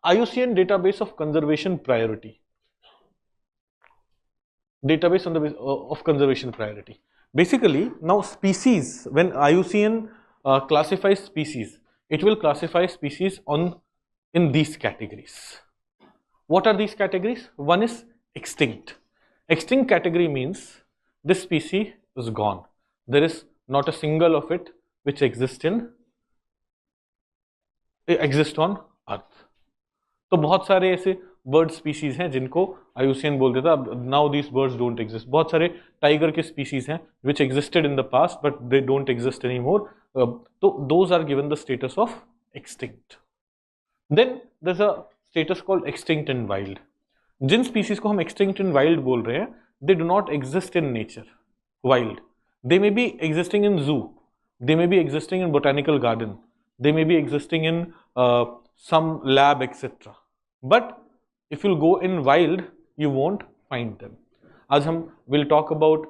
IUCN database of conservation priority. Database on the of conservation priority. Basically, now species, when IUCN classifies species, it will classify species in these categories. What are these categories? One is extinct. Extinct category means this species is gone. There is not a single of it which exist on अर्थ. तो बहुत सारे ऐसे bird species हैं जिनको IUCN बोल देता है now this birds don't exist. बहुत सारे टाइगर के स्पीसीज हैं which existed in the past but they don't exist any more. तो those are given the status of extinct. Then there is a status called extinct in wild. जिन species को हम extinct in wild बोल रहे हैं they do not exist in nature wild. They may be existing in zoo, they may be existing in botanical garden, they may be existing in some lab etc, but if you go in wild you won't find them. As hum will talk about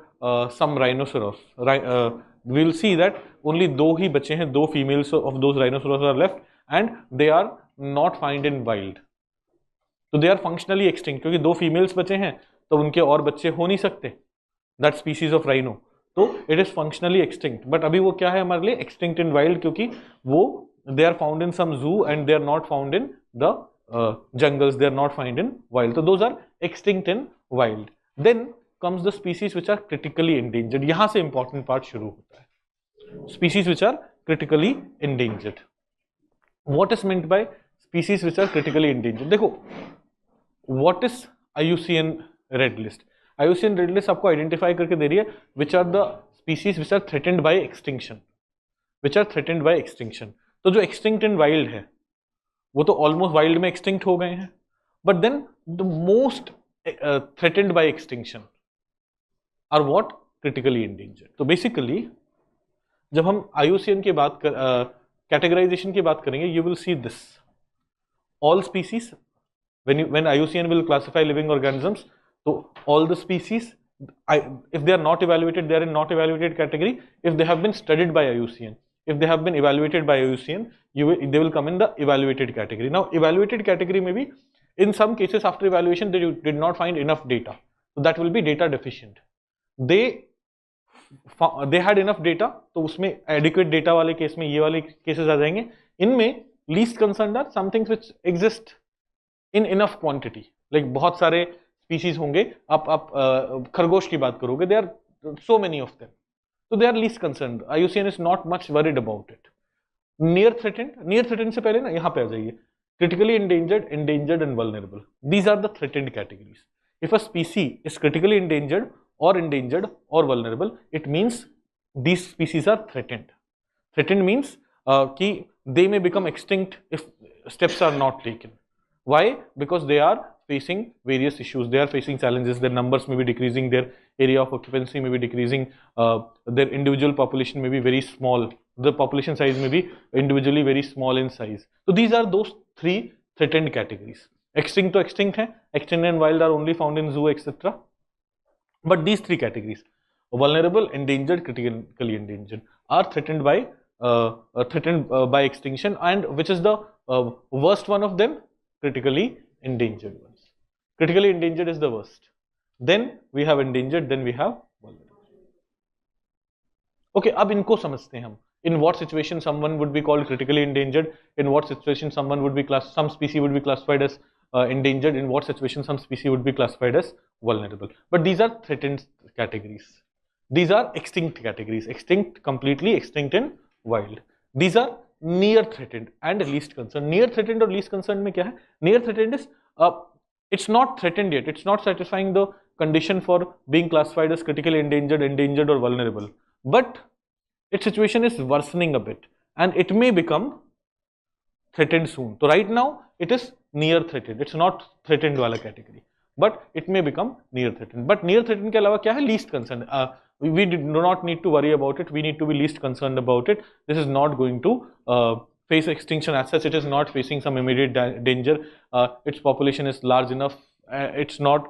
some rhinoceros. We will see that only दो ही बचे हैं, दो females of those rhinoceros are left and they are not found in wild. तो they are functionally extinct क्योंकि दो females बचे हैं तो उनके और बच्चे हो नहीं सकते that species of rhino. तो it is functionally extinct. But अभी वो क्या है हमारे लिए एक्सटिंक्ट इन वाइल्ड क्योंकि वो they are found in some zoo and they are not found in the jungles, they are not found in wild. तो those are extinct in wild. Then comes the species which are critically endangered. यहां से important part शुरू होता है. Species which are critically endangered. What is meant by species which are critically endangered? देखो what is IUCN red list. IUCN red list आपको identify करके दे रही है which are the species which are threatened by extinction. Which are threatened by extinction. तो जो extinct in wild है वो तो ऑलमोस्ट वाइल्ड में एक्सटिंक्ट हो गए हैं, but then the most threatened by extinction are what? Critically endangered. तो बेसिकली जब हम IUCN की बात कैटेगराइजेशन की बात करेंगे you will see this all species when IUCN will classify living organisms. So all the species, if they are not evaluated, they are in not evaluated category. If they have been studied by IUCN, if they have been evaluated by IUCN, they will come in the evaluated category. Now evaluated category may be in some cases after evaluation they did not find enough data, so that will be data deficient. They had enough data, तो उसमें adequate data वाले case में ये वाले cases आ जाएंगे. इनमें least concerned are some things which exist in enough quantity. Like बहुत सारे स्पीसीज होंगे, आप खरगोश की बात करोगे, they are so many of them, तो they are least concerned. IUCN is not much worried about it. Near threatened से पहले ना यहाँ पे आ जाइए. Critically endangered, endangered and vulnerable. These are the threatened categories. If a species is critically endangered और vulnerable, it means these species are threatened. Threatened means कि they may become extinct if steps are not taken. Why? Because they are facing various issues, they are facing challenges, their numbers may be decreasing, their area of occupancy may be decreasing, their individual population may be very small, the population size may be individually very small in size. So these are those three threatened categories. Extinct to extinct hai, extinct and wild are only found in zoo etc. But these three categories, vulnerable, endangered, critically endangered, are threatened by extinction. And which is the worst one of them? Critically endangered ones. Critically endangered is the worst. Then we have endangered, then we have vulnerable. Okay, अब इनको समझते हैं हम. In what situation someone would be called critically endangered? In what situation someone would be some species would be classified as endangered? In what situation some species would be classified as vulnerable? But these are threatened categories. These are extinct categories. Extinct, completely extinct in wild. These are near threatened and least concerned. Near threatened और least concerned में क्या है? Near threatened is it's not threatened yet. It's not satisfying the condition for being classified as critically endangered or vulnerable. But its situation is worsening a bit and it may become threatened soon. So right now it is near threatened. It's not threatened वाला category. But it may become near threatened. But near threatened के अलावा क्या है? Least concerned. We do not need to worry about it. We need to be least concerned about it. This is not going to face extinction as such. It is not facing some immediate danger. Its population is large enough. It's not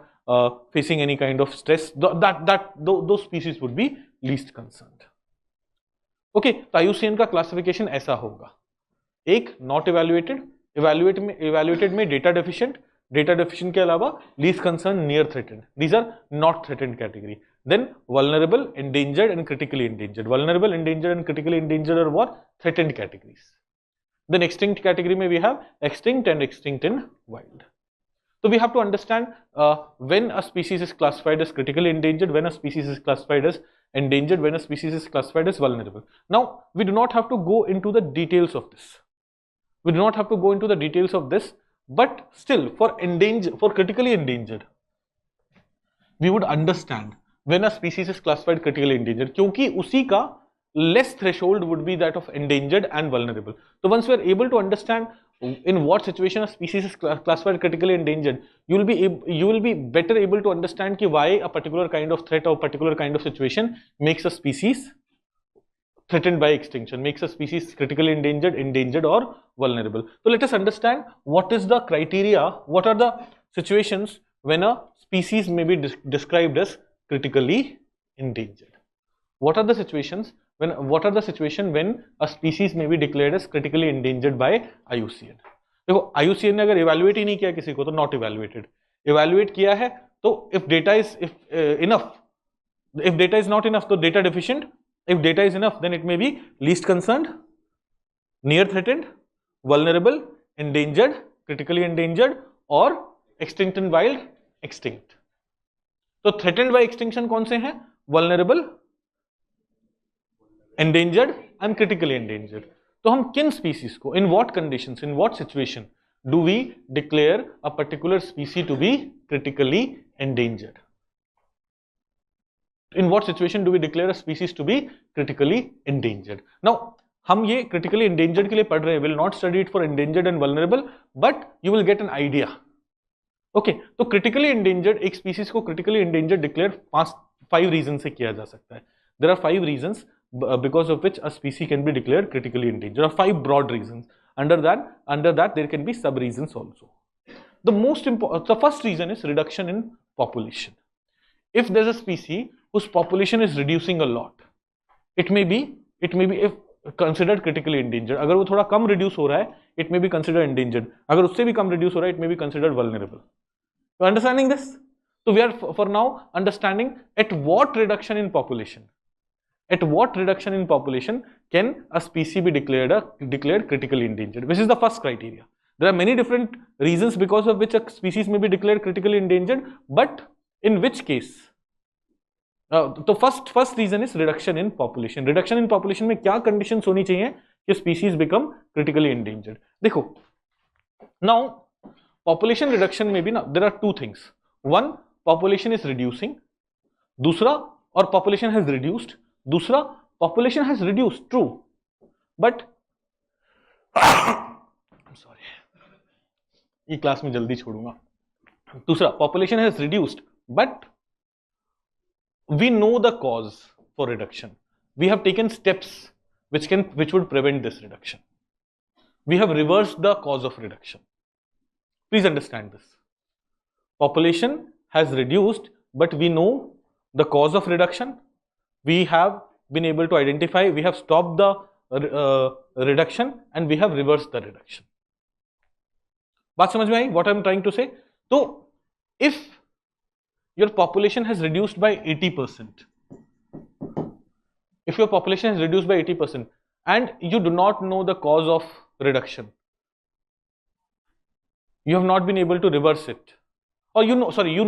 facing any kind of stress. Those species would be least concerned. Okay, तो IUCN का classification ऐसा होगा. एक not evaluated, evaluated में data deficient के अलावा least concern, near threatened, these are not threatened category. Then vulnerable, endangered and critically endangered. Vulnerable, endangered and critically endangered are what? Threatened categories. Then extinct category में we have extinct and extinct in wild. So we have to understand when a species is classified as critically endangered, when a species is classified as endangered, when a species is classified as vulnerable. Now we do not have to go into the details of this. We do not have to go into the details of this, but still for critically endangered, we would understand when a species is classified critically endangered, क्योंकि उसी का less threshold would be that of endangered and vulnerable. So once we are able to understand in what situation a species is classified critically endangered, you will be better able to understand कि why a particular kind of threat or particular kind of situation makes a species threatened by extinction, makes a species critically endangered or vulnerable. So let us understand what is the criteria, what are the situations when a species may be described as critically endangered. What are the situations when a species may be declared as critically endangered by IUCN? देखो IUCN ने अगर evaluate ही नहीं किया किसी को तो not evaluated. Evaluate किया है तो if data is enough, if data is not enough तो data deficient. If data is enough then it may be least concerned, near threatened, vulnerable, endangered, critically endangered or extinct and wild, extinct. तो threatened by extinction कौन से हैं? Vulnerable, endangered and critically endangered. तो हम किन species को, in what conditions, in what situation do we declare a particular species to be critically endangered? In what situation do we declare a species to be critically endangered? Now हम ये critically endangered के लिए पढ़ रहे हैं, will not study it for endangered and vulnerable, but you will get an idea. Okay तो critically endangered, एक species को क्रिटिकली एंडेंजर्ड डिक्लेयर 5 रीजन से किया जा सकता है. There are 5 reasons because of which a species can be declared critically endangered, और 5 broad reasons. Under that there can be sub reasons also. The first reason is reduction in population. If there is a species whose population is reducing a lot, it may be if considered critically endangered. अगर वो थोड़ा कम reduce हो रहा है, it may be considered endangered. अगर उससे भी कम reduce हो रहा है, it may be considered vulnerable. You understanding this? So we are for now understanding at what reduction in population can a species be declared critically endangered, which is the first criteria. There are many different reasons because of which a species may be declared critically endangered, but in which case? तो first reason is reduction in population. Reduction in population में क्या conditions होनी चाहिए कि species become critically endangered? देखो now population reduction में भी ना there are 2 things. One, population is reducing, दूसरा, और पॉपुलेशन हैज रिड्यूस्ड, दूसरा population has reduced, true, but sorry ये क्लास में जल्दी छोड़ूंगा. दूसरा, population has reduced but we know the cause for reduction. We have taken steps which would prevent this reduction. We have reversed the cause of reduction. Please understand this. Population has reduced, but we know the cause of reduction. We have been able to identify, we have stopped the reduction and we have reversed the reduction. बात समझ में आई? What I am trying to say? तो if your population has reduced by 80%. If your population has reduced by 80% and you do not know the cause of reduction, you have not been able to reverse it, or you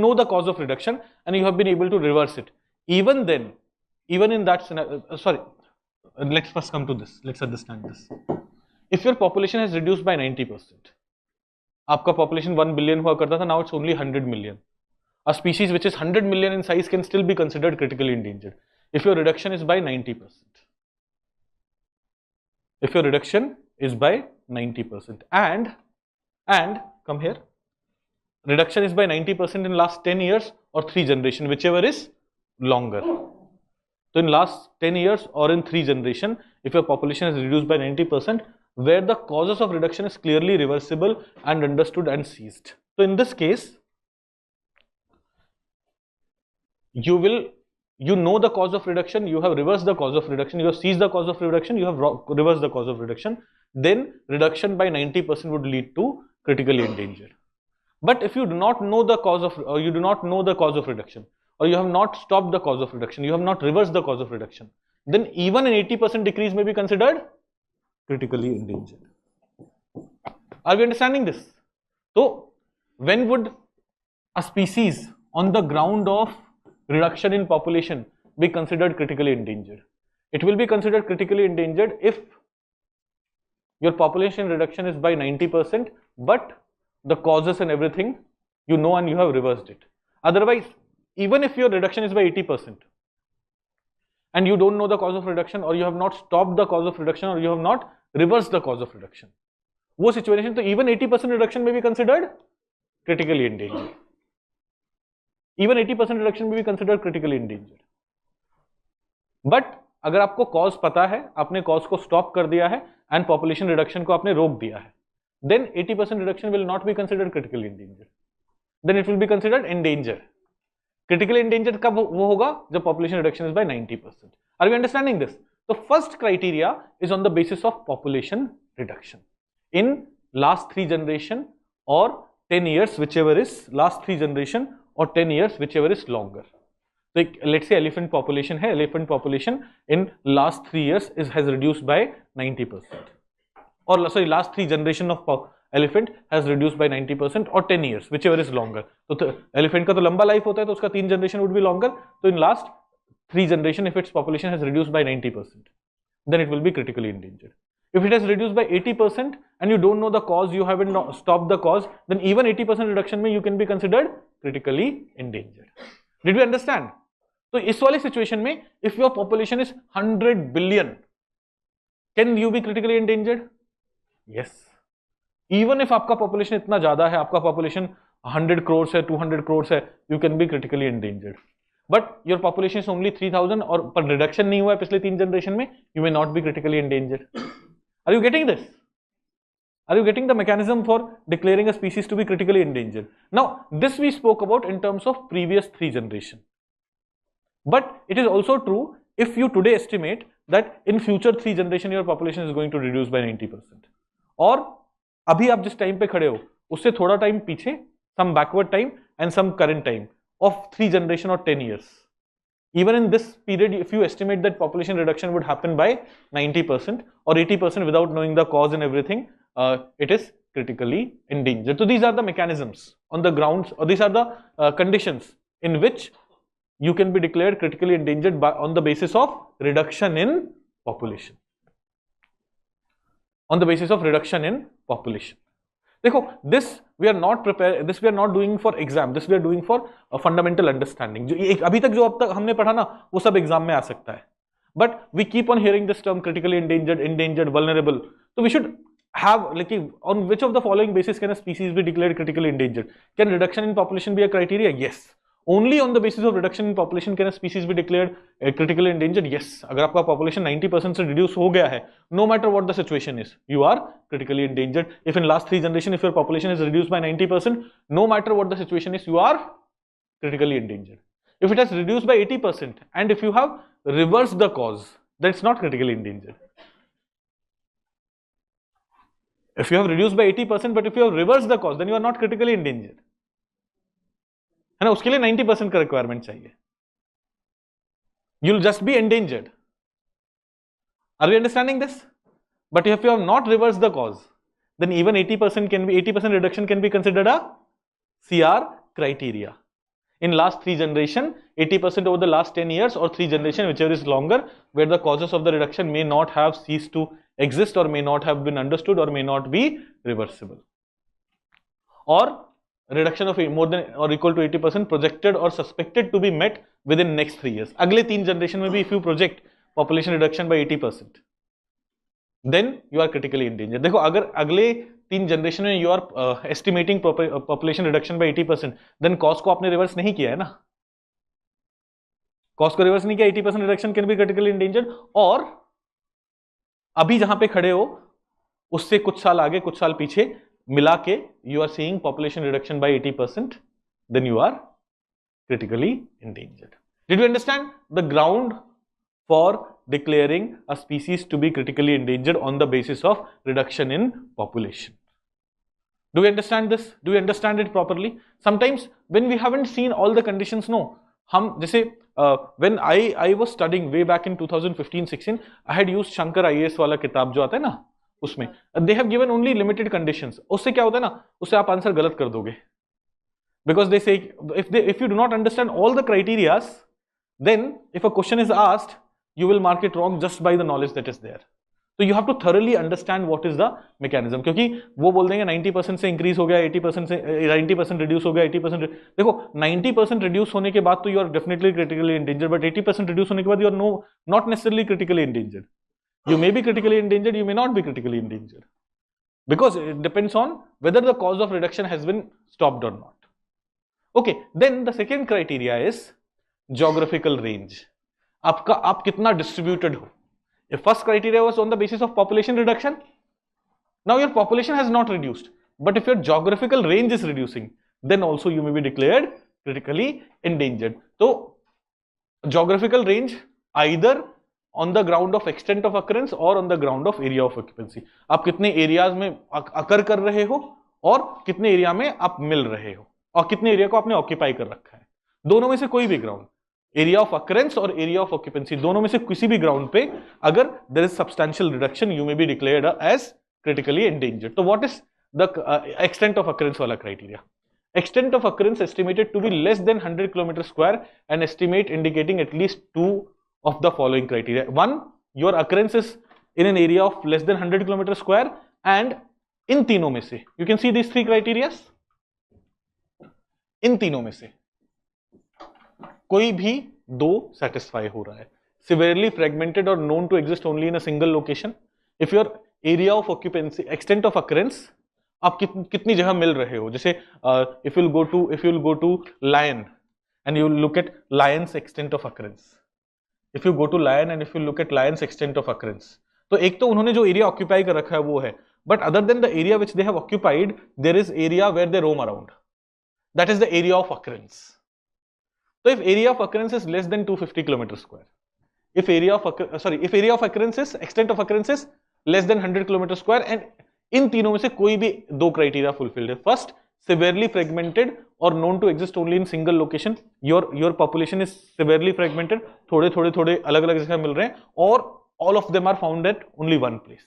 know the cause of reduction and you have been able to reverse it. Even then, even in that scenario, let's first come to this. Let's understand this. If your population has reduced by 90%, आपका population 1 billion हुआ करता था, now it's only 100 million. A species which is 100 million in size can still be considered critically endangered if your reduction is by 90%. If your reduction is by 90%, and come here, reduction is by 90% in last 10 years or 3 generations, whichever is longer. So in last 10 years or in 3 generations, if your population is reduced by 90%, where the causes of reduction is clearly reversible and understood and seized. So in this case, you will you know the cause of reduction, you have reversed the cause of reduction, you have seized the cause of reduction, you have reversed the cause of reduction, then reduction by 90% would lead to critically endangered. But if you do not know the cause of, or you do not know the cause of reduction, or you have not stopped the cause of reduction, you have not reversed the cause of reduction, then even an 80% decrease may be considered critically endangered. Are we understanding this? So when would a species on the ground of reduction in population be considered critically endangered? It will be considered critically endangered if your population reduction is by 90%, but the causes and everything you know and you have reversed it. Otherwise, even if your reduction is by 80% and you don't know the cause of reduction, or you have not stopped the cause of reduction, or you have not reversed the cause of reduction, वो situation तो even 80% reduction may be considered critically endangered. Even 80% reduction may be considered critically endangered. But अगर आपको cause पता है, आपने cause को stop कर दिया है and population reduction को आपने रोक दिया है, then 80% reduction will not be considered critically endangered. Then it will be considered endangered. Critically endangered कब वो होगा? जब population reduction is by 90%. Are we understanding this? The first criteria is on the basis of population reduction in last 3 generation or 10 years, whichever is last 3 generation or 10 years, whichever is longer. So let's say elephant population है, elephant population in last 3 years has reduced by 90%. Or sorry, last 3 generation of elephant has reduced by 90%, or 10 years, whichever is longer. तो elephant का तो लंबा life होता है, तो उसका 3 generation would be longer. So in last 3 generation, if its population has reduced by 90%, then it will be critically endangered. If it has reduced by 80% and you don't know the cause, you haven't stopped the cause, then even 80% reduction में you can be considered critically endangered. Did we understand? तो इस वाले situation में, if your population is 100 billion, can you be critically endangered? Yes. Even if आपका population इतना ज़्यादा है, आपका population 100 crores है, 200 crores है, you can be critically endangered. But your population is only 3000 और पर reduction नहीं हुआ है पिछले 3 generation में, you may not be critically endangered. Are you getting this? Are you getting the mechanism for declaring a species to be critically endangered? Now, this we spoke about in terms of previous 3 generation. But it is also true if you today estimate that in future 3 generation your population is going to reduce by 90%. और अभी आप जिस time पे खड़े हो उससे थोड़ा time पीछे, some backward time and some current time of 3 generation or 10 years. Even in this period, if you estimate that population reduction would happen by 90% or 80% without knowing the cause and everything, it is critically endangered. So these are the mechanisms on the grounds, or these are the conditions in which you can be declared critically endangered on the basis of reduction in population. On the basis of reduction in population. देखो, this we are not prepared, this we are not doing for exam, this we are doing for a fundamental understanding. जो अभी तक जो अब तक हमने पढ़ा ना, वो सब एग्जाम में आ सकता है. But we keep on hearing this term critically endangered, endangered, vulnerable. So we should have, like, on which of the following basis can a species be declared critically endangered? Can reduction in population be a criteria? Yes. Only on the basis of reduction in population can a species be declared critically endangered? Yes. अगर आपका population 90% से reduce हो गया है, no matter what the situation is, you are critically endangered. If in last 3 generation, if your population is reduced by 90%, no matter what the situation is, you are critically endangered. If it has reduced by 80% and if you have reversed the cause, then it's not critically endangered. If you have reduced by 80%, but if you have reversed the cause, then you are not critically endangered. है ना, उसके लिए 90% का requirement चाहिए. You'll just be endangered. Are we understanding this? But if you have not reversed the cause, then even 80% reduction can be considered a CR criteria. In last 3 generation, 80% over the last 10 years or 3 generation, whichever is longer, where the causes of the reduction may not have ceased to exist or may not have been understood or may not be reversible. Or reduction of more than or equal to 80% projected or suspected to be met within next 3 years. अगले 3 generation में भी if you project population reduction by 80%, then you are critically endangered. देखो, अगर अगले 3 generation में you are estimating population reduction by 80%, then cause को आपने reverse नहीं किया है ना. Cause को reverse नहीं किया, 80% reduction can be critically endangered. और अभी जहां पे खड़े हो उससे कुछ साल आगे कुछ साल पीछे मिला के you are seeing population reduction by 80%, then you are critically endangered. Did you understand the ground for declaring a species to be critically endangered on the basis of reduction in population? Do we understand this? Do we understand it properly? Sometimes when we haven't seen all the conditions, no. हम जैसे when I was studying way back in 2015-16, I had used Shankar IAS वाला किताब जो आता है ना, उसमें they have given only limited conditions. उससे क्या होता है ना, उससे आप आंसर गलत कर दोगे. Because they say if you do not understand all the criterias, then if a question is asked, you will mark it wrong just by the knowledge that is there. So you have to thoroughly understand what is the mechanism. क्योंकि वो बोल देंगे 90% से increase हो गया, 80% से 90% reduce हो गया, 80%. देखो 90% रिड्यूस होने के बाद तो you are definitely critically endangered, but 80% reduce होने के बाद you are not necessarily critically endangered. You may be critically endangered, you may not be critically endangered, because it depends on whether the cause of reduction has been stopped or not. Okay, then the second criteria is geographical range. आप कितना distributed हो. If first criteria was on the basis of population reduction, now your population has not reduced, but if your geographical range is reducing, then also you may be declared critically endangered. So geographical range either on the ground of extent of occurrence or on the ground of area of occupancy. आप कितने areas में अकर कर रहे हो और कितने area में आप मिल रहे हो और कितने एरिया को आपने ऑक्यूपाई कर रखा है. दोनों में से कोई भी ग्राउंड, एरिया ऑफ अकरेंस और एरिया ऑफ ऑक्यूपेंसी, दोनों में से किसी भी ग्राउंड पे अगर there is substantial reduction, you may be declared as critically endangered. तो what is the extent of occurrence वाला criteria? Extent of occurrence estimated to be less than 100 km square, and estimate indicating at least two of the following criteria. One, your occurrence is in an area of less than 100 km square, and इन तीनों में से, you can see these three criteria, इन तीनों में से कोई भी दो satisfy हो रहा है. Severely fragmented or known to exist only in a single location. If your area of occupancy, extent of occurrence, आप कितनी जगह मिल रहे हो. जैसे if you'll go to lion and you look at lion's extent of occurrence, if you go to lion and if you look at lion's extent of occurrence, तो एक तो उन्होंने जो एरिया ऑक्यूपाई कर रखा है वो है, but other than the area which they have occupied, there is area where they roam around. That is the area of occurrence. So if area of occurrence is less than 250 km square, if area of occurrence is, extent of occurrence is less than 100 km square, and इन तीनों में से कोई भी दो criteria fulfilled है. First, severely fragmented or known to exist only in single location. Your population is severely fragmented, थोड़े अलग अलग जगह मिल रहे हैं, और all of them are found at only one place.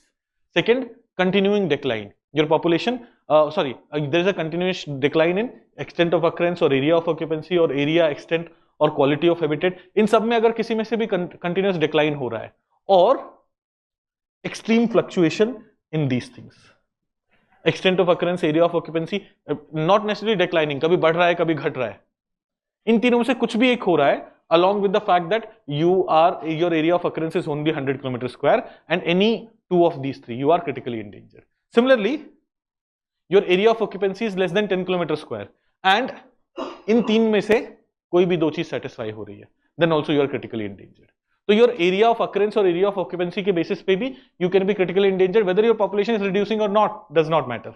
Second, continuing decline. Your population, there is a continuous decline in extent of occurrence or area of occupancy or area, extent और quality of habitat. इन सब में अगर किसी में से भी continuous decline हो रहा है, और extreme fluctuation in these things. Extent of occurrence, area of occupancy, not necessarily declining, कभी बढ़ रहा है कभी घट रहा है. इन तीनों में से कुछ भी एक हो रहा है, along with the fact that your area of occurrence is only 100 km square, and any two of these three, you are critically endangered. Similarly, your area of occupancy is less than 10 km square, and इन तीन में से कोई भी दो चीज satisfy हो रही है, then also you are critically endangered. So your area of occurrence or area of occupancy के basis पे भी you can be critically endangered. Whether your population is reducing or not does not matter.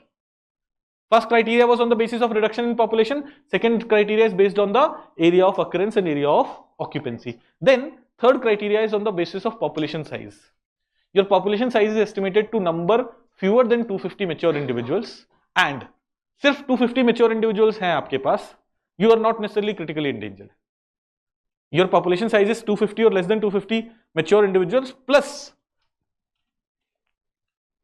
First criteria was on the basis of reduction in population. Second criteria is based on the area of occurrence and area of occupancy. Then third criteria is on the basis of population size. Your population size is estimated to number fewer than 250 mature individuals, and सिर्फ 250 mature individuals हैं आपके पास, you are not necessarily critically endangered. Your population size is 250 or less than 250 mature individuals plus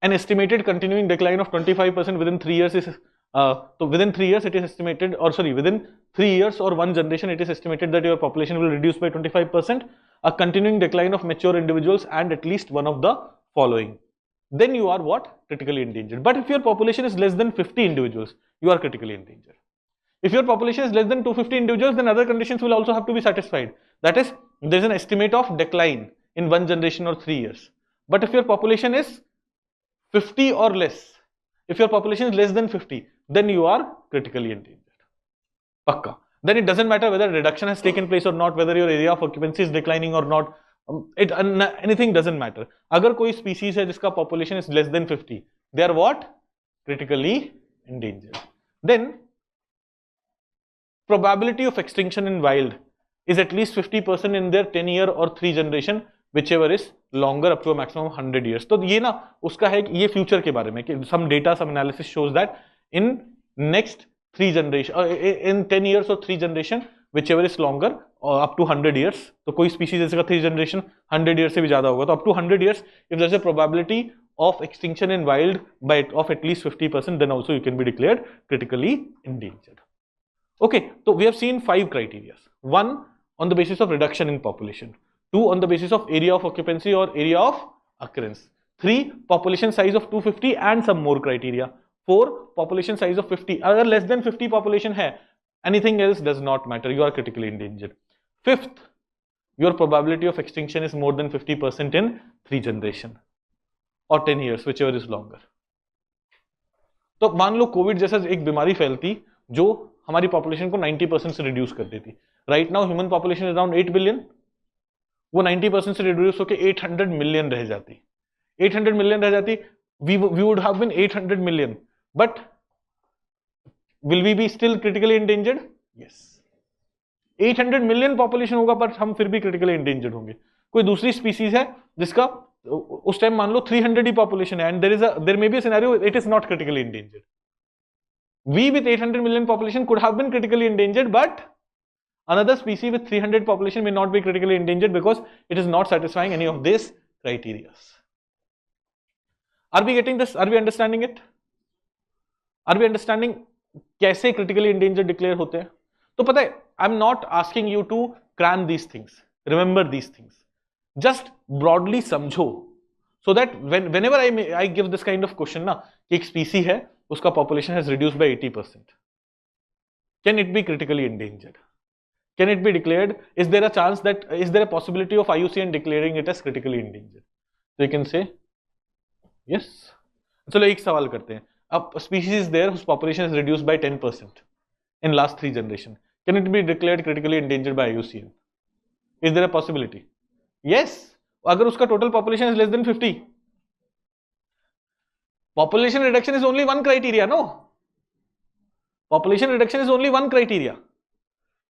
an estimated continuing decline of 25% within 3 years is so within 3 years it is estimated, or sorry, within 3 years or one generation it is estimated that your population will reduce by 25%, a continuing decline of mature individuals, and at least one of the following, then you are what? Critically endangered. But if your population is less than 50 individuals, you are critically endangered. If your population is less than 250 individuals, then other conditions will also have to be satisfied. That is, there is an estimate of decline in one generation or 3 years. But if your population is 50 or less, if your population is less than 50, then you are critically endangered. Pakka. Then it doesn't matter whether reduction has taken place or not, whether your area of occupancy is declining or not. Anything doesn't matter. अगर कोई species है जिसका population is less than 50, they are what? Critically endangered. Then probability of extinction in wild. is at least 50% in their 10 year or 3 generation, whichever is longer up to a maximum of 100 years. तो ये ना उसका है कि ये future के बारे में कि some data, some analysis shows that in next 3 generation, in 10 years or 3 generation, whichever is longer up to 100 years, तो कोई species जैसे का 3 generation 100 years से भी ज्यादा होगा, तो up to 100 years, if there's a probability of extinction in wild by of at least 50%, then also you can be declared critically endangered. Okay, so we have seen 5 criteria. 1 on the basis of reduction in population, 2 on the basis of area of occupancy or area of occurrence, 3 population size of 250 and some more criteria, 4 population size of 50, अगर less than 50 population है, anything else does not matter, you are critically endangered. 5th, your probability of extinction is more than 50% in 3 generation or 10 years, whichever is longer. तो मान लो Covid जैसा एक बीमारी फैलती जो हमारी पॉपुलेशन को 90% से रिड्यूस कर देती. Right now human population is around 8 billion, वो 90% से रिड्यूस होकर 800 मिलियन रह जाती. 800 मिलियन रह जाती, we would have been 800 million, but will we be still critically endangered? Yes. 800 million population होगा पर हम फिर भी क्रिटिकली एंडेंजर्ड होंगे. कोई दूसरी स्पीसीज है जिसका उस टाइम मान लो 300 ही पॉपुलेशन है, and there may be a scenario it is not critically endangered. We with 800 million population could have been critically endangered, but another species with 300 population may not be critically endangered because it is not satisfying any of these criteria. Are we getting this? Are we understanding it? Are we understanding कैसे critically endangered declare होते हैं? तो पता है, I'm not asking you to cram these things. Remember these things. Just broadly समझो, so that whenever I give this kind of question ना, कि एक species है उसका population has reduced by 80%. Can it be critically endangered? Can it be declared? Is there a chance that, is there a possibility of IUCN declaring it as critically endangered? So you can say yes. चलो एक सवाल करते हैं. अब species is there whose population is reduced by 10% in last 3 generation. Can it be declared critically endangered by IUCN? Is there a possibility? Yes. अगर उसका total population is less than 50. Population reduction is only one criteria, no? Population reduction is only one criteria.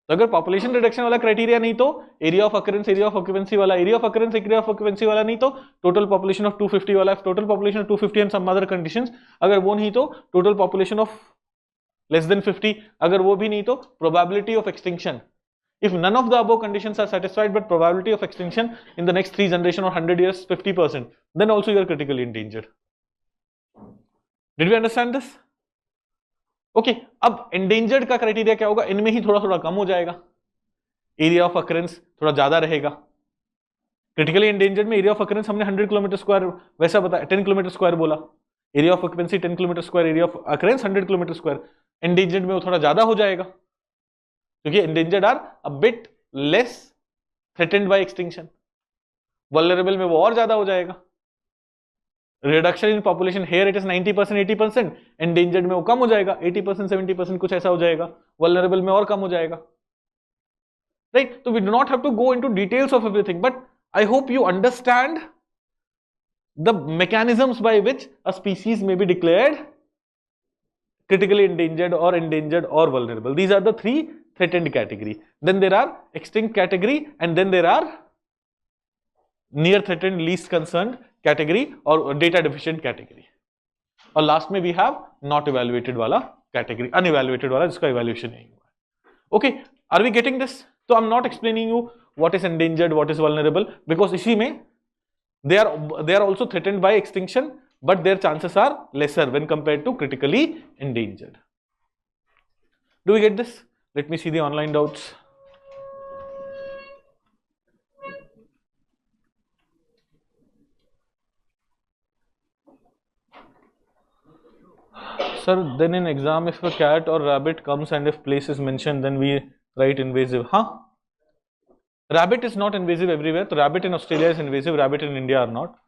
तो अगर population reduction वाला criteria नहीं तो area of occurrence, area of occupancy वाला, area of occurrence, area of occupancy वाला नहीं तो total population of 250 वाला, total population of 250 and some other conditions, अगर वो नहीं तो total population of less than 50, अगर वो भी नहीं तो probability of extinction. If none of the above conditions are satisfied but probability of extinction in the next 3 generation or 100 years 50%, then also you are critically endangered. Did we understand this? Okay, अब endangered का criteria क्या होगा? इनमें ही थोड़ा थोड़ा कम हो जाएगा, area of occurrence थोड़ा ज्यादा रहेगा. क्रिटिकली endangered में एरिया ऑफ अकरेंस हमने 100 किलोमीटर स्क्वायर वैसा बताया, 10 किलोमीटर स्क्वायर बोला. Area of occupancy 10 kilometre square, area of occurrence 100 kilometre square. endangered में वो थोड़ा ज्यादा हो जाएगा क्योंकि endangered are a bit less threatened by extinction. vulnerable में वो और ज्यादा हो जाएगा. Reduction in population here it is 90% 80%, endangered में वो कम हो जाएगा 80% 70% कुछ ऐसा हो जाएगा. वल्नरेबल में और कम हो जाएगा. राइट, तो we do not have to go into details of everything, but I hope you understand the mechanisms by which a species may be declared critically endangered or vulnerable. These are the 3 threatened category. Then there are extinct category, and then there are near threatened, least concerned category or data deficient category. और last में we have not evaluated वाला category, unevaluated वाला जिसका evaluation नहीं हुआ. Okay, are we getting this? So I'm not explaining you what is endangered, what is vulnerable, because इसी में they are also threatened by extinction, but their chances are lesser when compared to critically endangered. Do we get this? Let me see the online doubts. Sir, then in exam if a cat or rabbit comes and if place is mentioned, then we write invasive. Huh? Rabbit is not invasive everywhere. So rabbit in Australia is invasive, rabbit in India are not.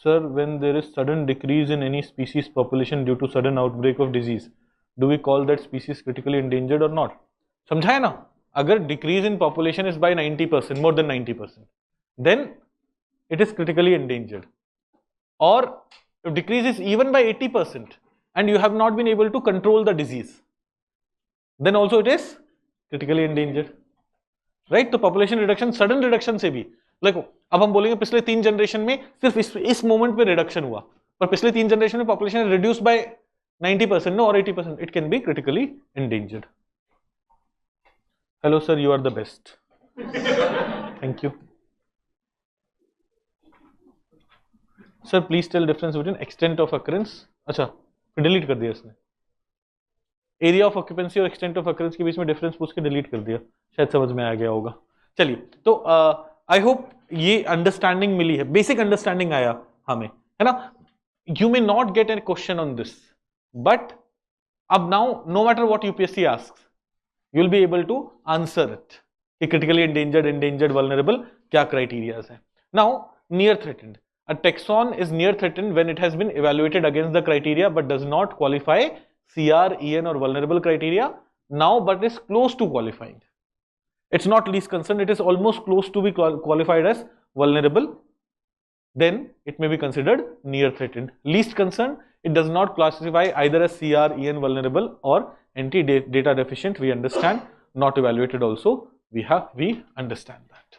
Sir, when there is sudden decrease in any species population due to sudden outbreak of disease, do we call that species critically endangered or not? समझा है ना? अगर decrease in population is by 90%, more than 90%, then it is critically endangered. Or if decrease is even by 80%, and you have not been able to control the disease, then also it is critically endangered, right? तो population reduction, sudden reduction से भी, like अब हम बोलेंगे पिछले 3 generation में सिर्फ इस मोमेंट पे रिडक्शन हुआ, पर पिछले 3 जनरेशन में population reduced by 90% no or 80%, it can be critically endangered. Hello sir, you are the best. Thank you. Sir, please tell difference between extent of occurrence. अच्छा, फिर डिलीट कर दिया इसने. एरिया ऑफ ऑक्यूपेंसी और extent of occurrence के बीच में difference पूछ के डिलीट कर दिया, शायद समझ में आ गया होगा. चलिए, तो आई होप ये अंडरस्टैंडिंग मिली है, बेसिक अंडरस्टैंडिंग आया हमें, है ना. You may not get an question on this, but अब now no matter what UPSC asks, you will be able to answer it कि क्रिटिकली endangered, vulnerable क्या क्राइटेरियाज है. Now near threatened, a taxon is near threatened when it has been evaluated against the criteria but does not qualify CR, EN or vulnerable criteria now, but is close to qualifying. It's not least concern, it is almost close to be qualified as vulnerable, then it may be considered near threatened. Least concern, it does not classify either as CR, EN vulnerable or anti data deficient, we understand. Not evaluated also, we understand that.